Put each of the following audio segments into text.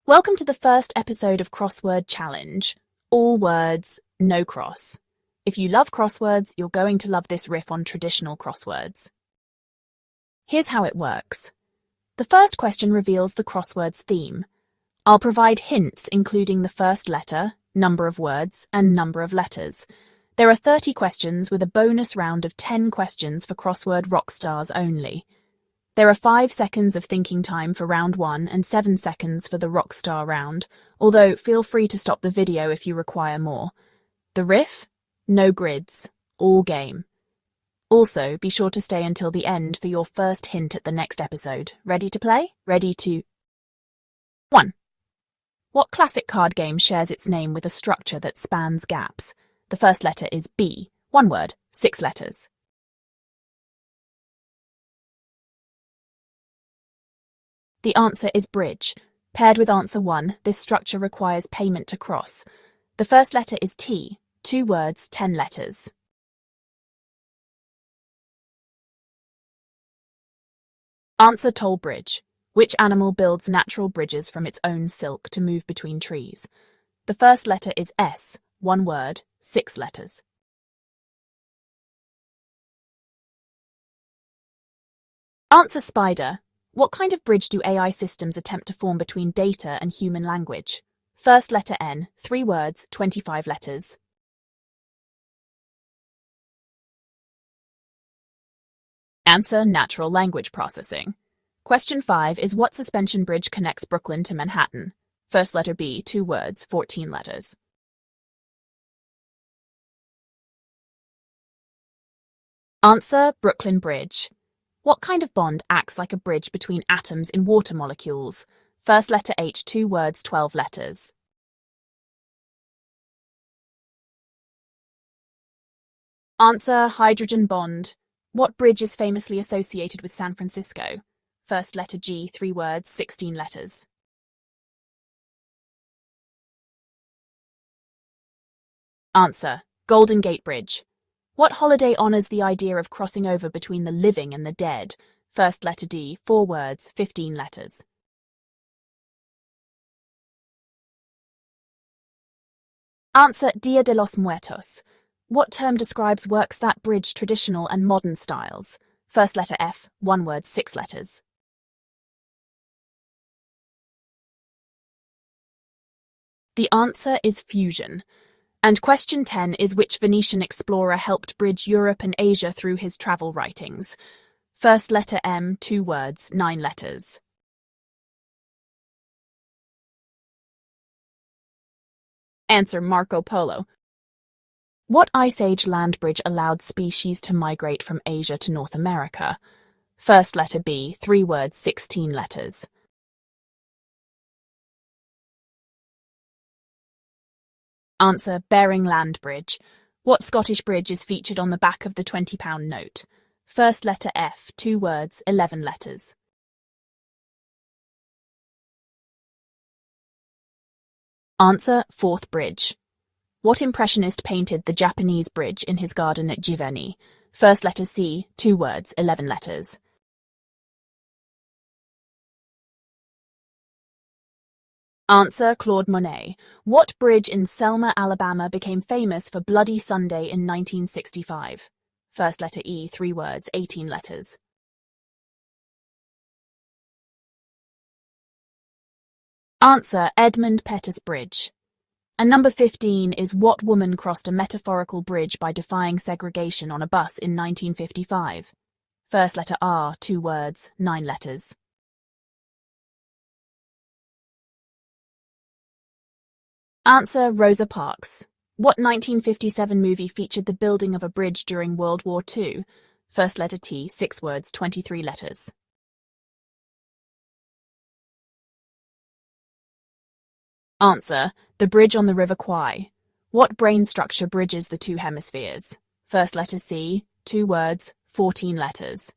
Welcome to the first episode of Crossword Challenge. All words, no cross. If you love crosswords, you're going to love this riff on traditional crosswords. Here's how it works. The first question reveals the crossword's theme. I'll provide hints including the first letter, number of words, and number of letters. There are 30 questions with a bonus round of 10 questions for crossword Rockstars only. There are 5 seconds of thinking time for round 1 and 7 seconds for the Rockstar round, although feel free to stop the video if you require more. The riff? No grids. All game. Also, be sure to stay until the end for your first hint at the next episode. Ready to play? Ready to... 1. What classic card game shares its name with a structure that spans gaps? The first letter is B. 1 word, 6 letters. The answer is bridge. Paired with answer 1, this structure requires payment to cross. The first letter is T. 2 words, 10 letters. Answer toll bridge. Which animal builds natural bridges from its own silk to move between trees? The first letter is S. 1 word, 6 letters. Answer spider. What kind of bridge do AI systems attempt to form between data and human language? First letter N, 3 words, 25 letters. Answer natural language processing. Question 5 is what suspension bridge connects Brooklyn to Manhattan? First letter B, 2 words, 14 letters. Answer Brooklyn Bridge. What kind of bond acts like a bridge between atoms in water molecules? First letter H, 2 words, 12 letters. Answer hydrogen bond. What bridge is famously associated with San Francisco? First letter G, 3 words, 16 letters. Answer Golden Gate Bridge. What holiday honors the idea of crossing over between the living and the dead? First letter D, 4 words, 15 letters. Answer Dia de los Muertos. What term describes works that bridge traditional and modern styles? First letter F, 1 word, 6 letters. The answer is fusion. And question 10 is which Venetian explorer helped bridge Europe and Asia through his travel writings? First letter M, 2 words, 9 letters. Answer Marco Polo. What Ice Age land bridge allowed species to migrate from Asia to North America? First letter B, 3 words, 16 letters. Answer Bering Land Bridge. What Scottish bridge is featured on the back of the £20 note? First letter F, 2 words, 11 letters. Answer Forth Bridge. What impressionist painted the Japanese bridge in his garden at Giverny? First letter C, 2 words, 11 letters. Answer Claude Monet. What bridge in Selma, Alabama became famous for Bloody Sunday in 1965? First letter E, 3 words, 18 letters. Answer Edmund Pettus Bridge. And number 15 is what woman crossed a metaphorical bridge by defying segregation on a bus in 1955? First letter R, 2 words, 9 letters. Answer Rosa Parks. What 1957 movie featured the building of a bridge during World War II? First letter T, 6 words, 23 letters. Answer The Bridge on the River Kwai. What brain structure bridges the 2 hemispheres? First letter C, 2 words, 14 letters.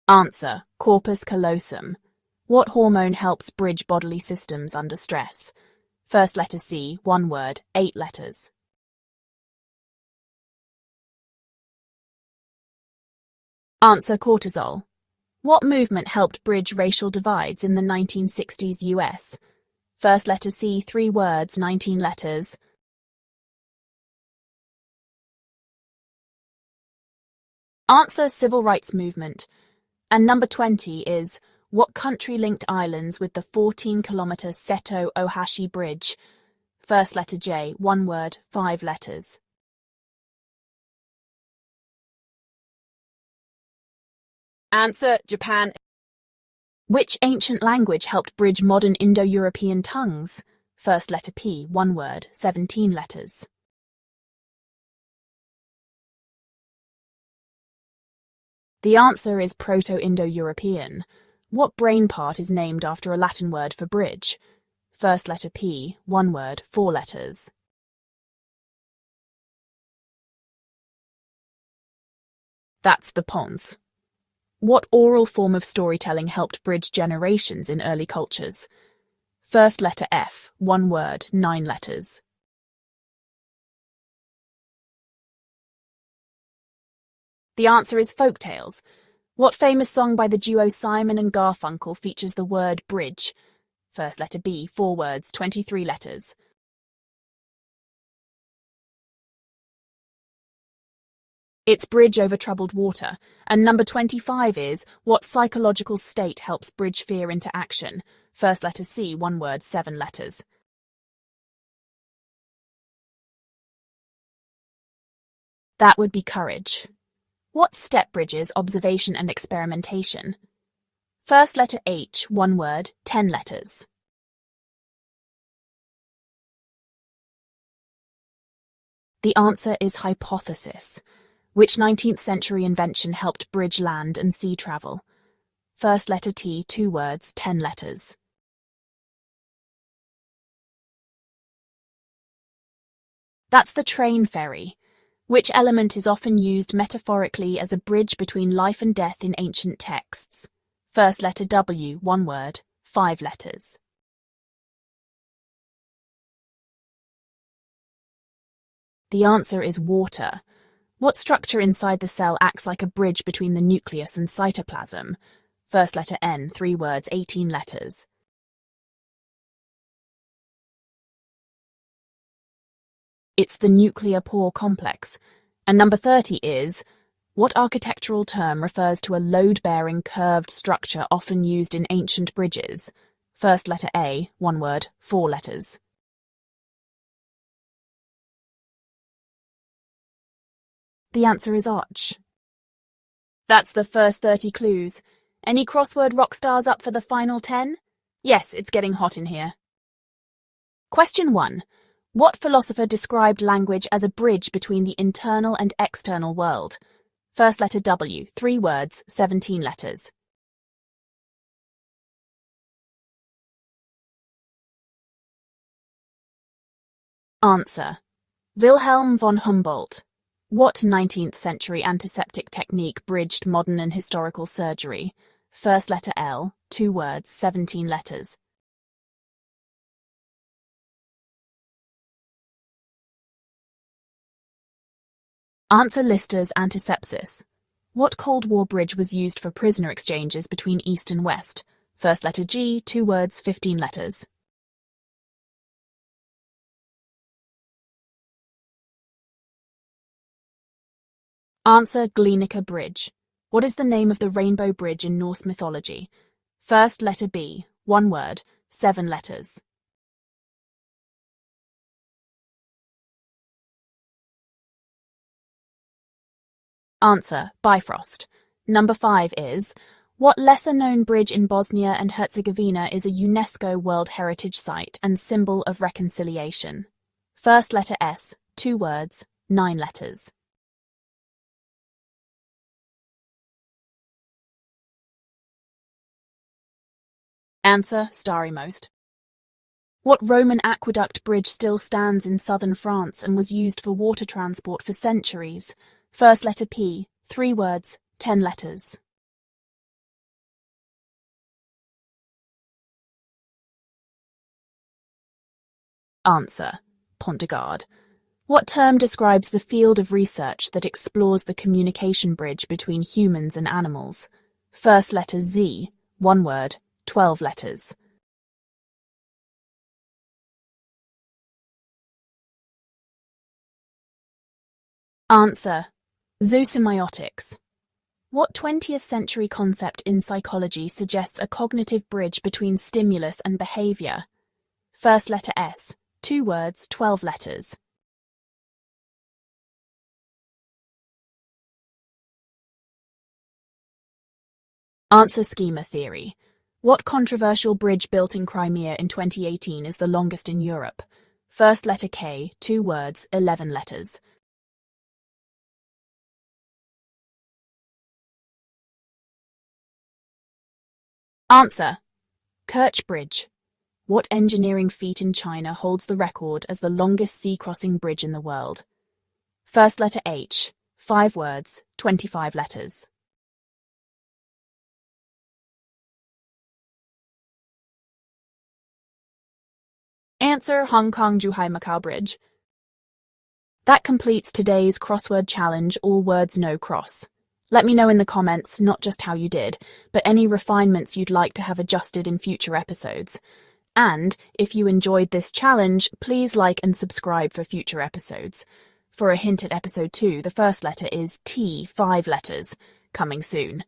Answer Corpus callosum. What hormone helps bridge bodily systems under stress? First letter C, 1 word, 8 letters. Answer cortisol. What movement helped bridge racial divides in the 1960s US? First letter C, 3 words, 19 letters. Answer, civil rights movement. And number 20 is, what country linked islands with the 14-kilometer Seto Ohashi Bridge? First letter J, 1 word, 5 letters. Answer, Japan. Which ancient language helped bridge modern Indo-European tongues? First letter P, 1 word, 17 letters. The answer is Proto-Indo-European. What brain part is named after a Latin word for bridge? First letter P, 1 word, 4 letters. That's the pons. What oral form of storytelling helped bridge generations in early cultures? First letter F, 1 word, 9 letters. The answer is folktales. What famous song by the duo Simon and Garfunkel features the word bridge? First letter B, 4 words, 23 letters. It's Bridge Over Troubled Water. And number 25 is, what psychological state helps bridge fear into action? First letter C, 1 word, 7 letters. That would be courage. What step bridges observation and experimentation? First letter H, 1 word, 10 letters. The answer is hypothesis. Which 19th century invention helped bridge land and sea travel? First letter T, 2 words, 10 letters. That's the train ferry. Which element is often used metaphorically as a bridge between life and death in ancient texts? First letter W, 1 word, 5 letters. The answer is water. What structure inside the cell acts like a bridge between the nucleus and cytoplasm? First letter N, 3 words, 18 letters. It's the nuclear pore complex. And number 30 is, what architectural term refers to a load-bearing curved structure often used in ancient bridges? First letter A, 1 word, 4 letters. The answer is arch. That's the first 30 clues. Any crossword rockstars up for the final 10? Yes, it's getting hot in here. Question 1. What philosopher described language as a bridge between the internal and external world? First letter W, 3 words, 17 letters. Answer. Wilhelm von Humboldt. What 19th century antiseptic technique bridged modern and historical surgery? First letter L, 2 words, 17 letters. Answer, Lister's antisepsis. What Cold War bridge was used for prisoner exchanges between East and West? First letter G, 2 words, 15 letters. Answer, Glienicke Bridge. What is the name of the rainbow bridge in Norse mythology? First letter B, 1 word, 7 letters. Answer, Bifrost. Number 5 is, what lesser-known bridge in Bosnia and Herzegovina is a UNESCO World Heritage Site and symbol of reconciliation? First letter S, 2 words, 9 letters. Answer, Starrymost. What Roman aqueduct bridge still stands in southern France and was used for water transport for centuries? First letter P, 3 words, 10 letters. Answer, Pont de Garde. What term describes the field of research that explores the communication bridge between humans and animals? First letter Z, one word, 12 letters. Answer: zoosemiotics. What 20th century concept in psychology suggests a cognitive bridge between stimulus and behavior? First letter S, two words, 12 letters. Answer: schema theory. What controversial bridge built in Crimea in 2018 is the longest in Europe? First letter K, two words, 11 letters. Answer: Kerch Bridge. What engineering feat in China holds the record as the longest sea-crossing bridge in the world? First letter H, 5 words, 25 letters. Answer: Hong Kong-Zhuhai Macau Bridge. That completes today's crossword challenge, all words no cross. Let me know in the comments not just how you did, but any refinements you'd like to have adjusted in future episodes. And if you enjoyed this challenge, please like and subscribe for future episodes. For a hint at episode 2, the first letter is T, 5 letters, coming soon.